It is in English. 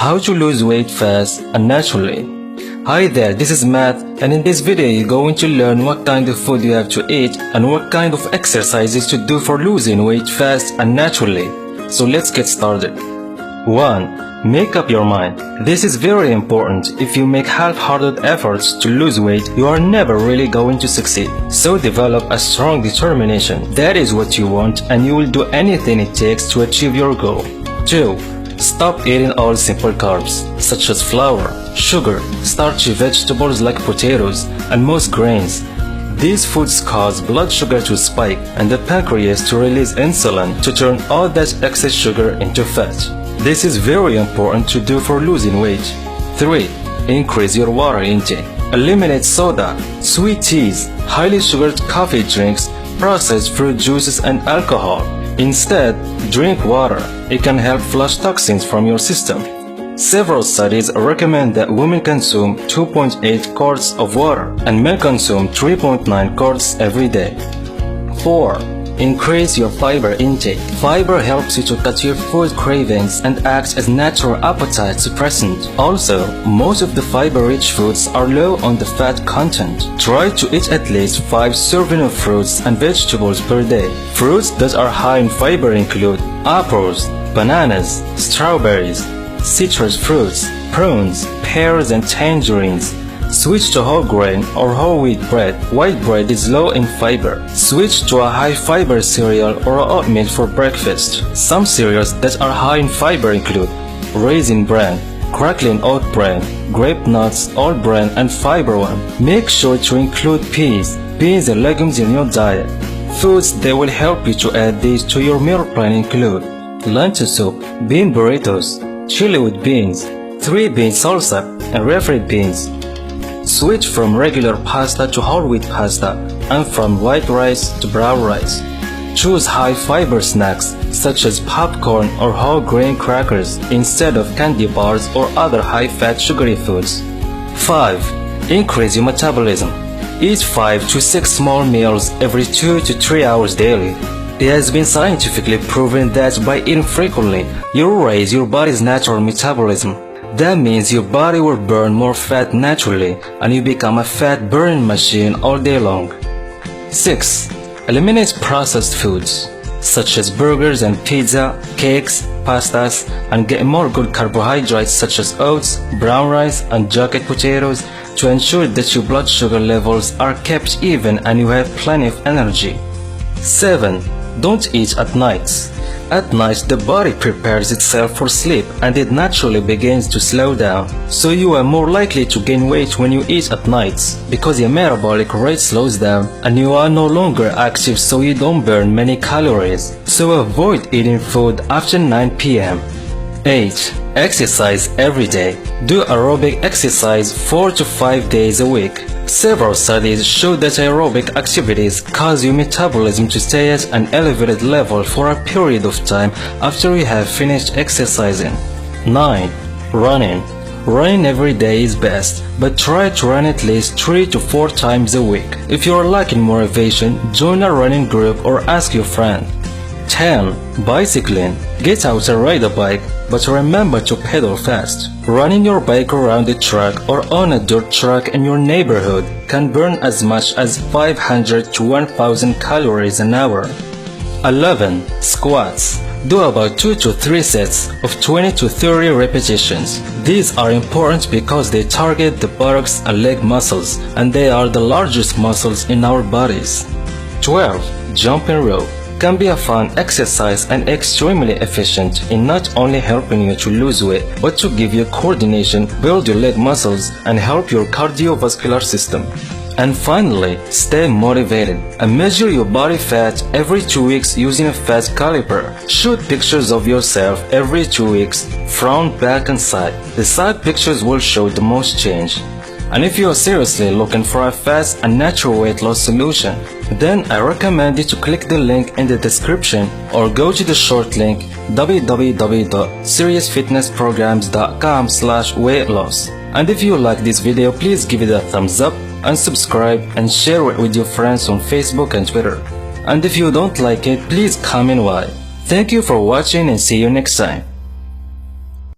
How to lose weight fast and naturally. Hi there, this is Matt, and in this video you're going to learn what kind of food you have to eat and what kind of exercises to do for losing weight fast and naturally. So let's get started. 1. Make up your mind. This is very important. If you make half-hearted efforts to lose weight, you are never really going to succeed. So develop a strong determination. That is what you want, and you will do anything it takes to achieve your goal. 2. Stop eating all simple carbs, such as flour, sugar, starchy vegetables like potatoes, and most grains. These foods cause blood sugar to spike and the pancreas to release insulin to turn all that excess sugar into fat. This is very important to do for losing weight. 3. Increase your water intake. Eliminate soda, sweet teas, highly sugared coffee drinks, processed fruit juices, and alcohol. Instead, drink water. It can help flush toxins from your system. Several studies recommend that women consume 2.8 quarts of water and men consume 3.9 quarts every day. 4. Increase your fiber intake. Fiber helps you to cut your food cravings and acts as natural appetite suppressant. Also, most of the fiber-rich foods are low on the fat content. Try to eat at least 5 servings of fruits and vegetables per day. Fruits that are high in fiber include apples, bananas, strawberries, citrus fruits, prunes, pears, and tangerines. Switch to whole grain or whole wheat bread. White bread is low in fiber. Switch to a high fiber cereal or oatmeal for breakfast. Some cereals that are high in fiber include Raisin Bran, Crackling Oat Bran, Grape Nuts, All Bran, and Fiber One. Make sure to include peas, beans, and legumes in your diet. Foods that will help you to add these to your meal plan include lentil soup, bean burritos, chili with beans, 3-bean salsa, and refried beans. Switch from regular pasta to whole wheat pasta and from white rice to brown rice. Choose high fiber snacks such as popcorn or whole grain crackers instead of candy bars or other high fat sugary foods. 5. Increase your metabolism. Eat 5 to 6 small meals every 2 to 3 hours daily. It has been scientifically proven that by eating frequently, you raise your body's natural metabolism. That means your body will burn more fat naturally and you become a fat burning machine all day long. 6. Eliminate processed foods such as burgers and pizza, cakes, pastas, and get more good carbohydrates such as oats, brown rice, and jacket potatoes to ensure that your blood sugar levels are kept even and you have plenty of energy. 7. Don't eat at nights. At night, the body prepares itself for sleep and it naturally begins to slow down. So you are more likely to gain weight when you eat at nights because your metabolic rate slows down and you are no longer active, so you don't burn many calories. So avoid eating food after 9 p.m. 8. Exercise every day. Do aerobic exercise 4 to 5 days a week. Several studies show that aerobic activities cause your metabolism to stay at an elevated level for a period of time after you have finished exercising. 9. Running. Running every day is best, but try to run at least 3 to 4 times a week. If you are lacking motivation, join a running group or ask your friend. 10. Bicycling. Get out and ride a bike, but remember to pedal fast. Running your bike around the track or on a dirt track in your neighborhood can burn as much as 500 to 1000 calories an hour. 11. Squats. Do about 2 to 3 sets of 20 to 30 repetitions. These are important because they target the buttocks and leg muscles, and they are the largest muscles in our bodies. 12. Jumping rope. Can be a fun exercise and extremely efficient in not only helping you to lose weight, but to give you coordination, build your leg muscles, and help your cardiovascular system. And finally, stay motivated and measure your body fat every 2 weeks using a fat caliper. Shoot pictures of yourself every 2 weeks, front, back, and side. The side pictures will show the most change. And if you are seriously looking for a fast and natural weight loss solution, then I recommend you to click the link in the description or go to the short link www.seriousfitnessprograms.com/weight-loss. And if you like this video, please give it a thumbs up and subscribe and share it with your friends on Facebook and Twitter. And if you don't like it, please comment why. Thank you for watching and see you next time.